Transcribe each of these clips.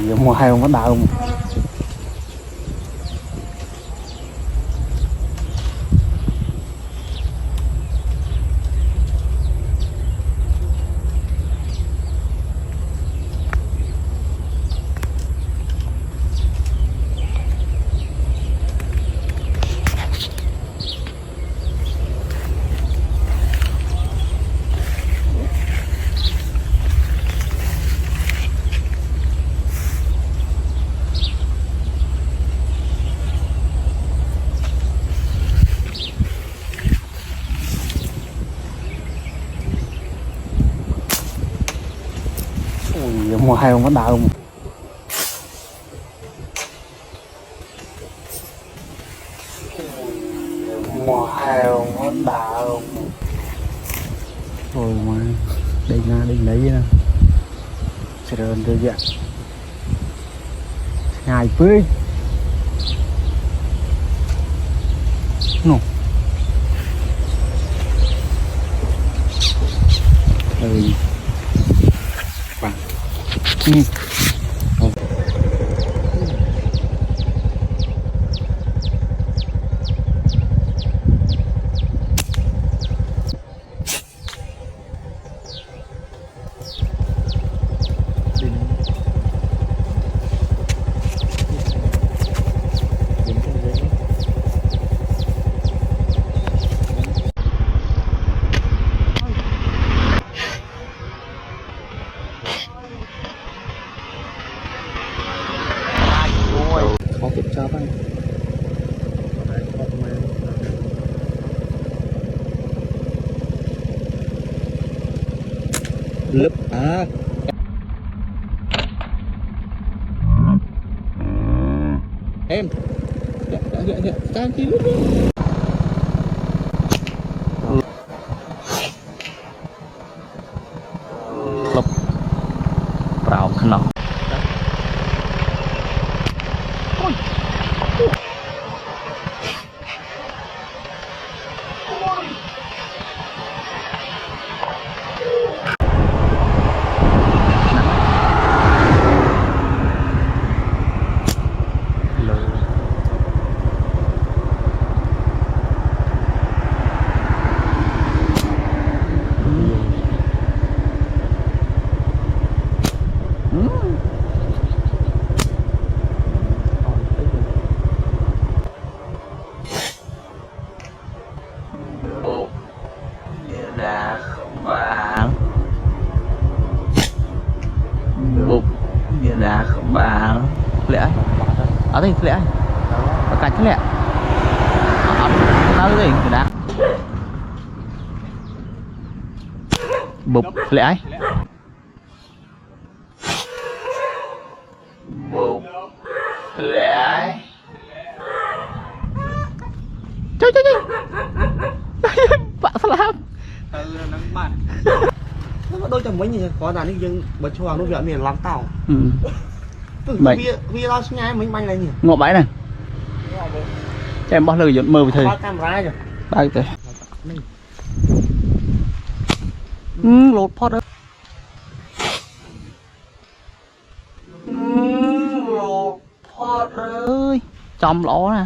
Ôi mùa hè không có đau. Ôi mùa hè không có đau. Mùa hè không có đau. Ôi mà đi na đi lấy nè sẽ đơn đưa dạng ngày phơi nổ ơi bằng có kiểm tra anh lớp em trang trí lớp lục vào khăn nóng đá bạn bục như đá bạn lẽ ở đây lẽ ở cạnh thế lẽ nó cái gì đá bục lẽ bục lẽ chơi chơi chơi bạn sao làm nó đôi chồng mấy như có đàn đi nhưng bật cho nó viện miền làm tàu vì lo ngay mình banh này nhỉ ngộ bãi này cho em bắt lời dẫn mơ với thầy camera rồi đây tới lột pot đó lột pot ơi chom lỗ nè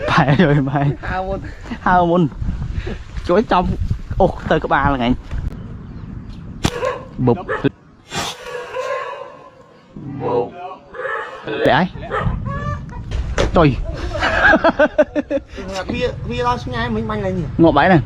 phải rồi mày hao môn chuối trong ô tới có ba là ngày bục bục để trời vì lo ngay mình banh này nhỉ ngộ bãi này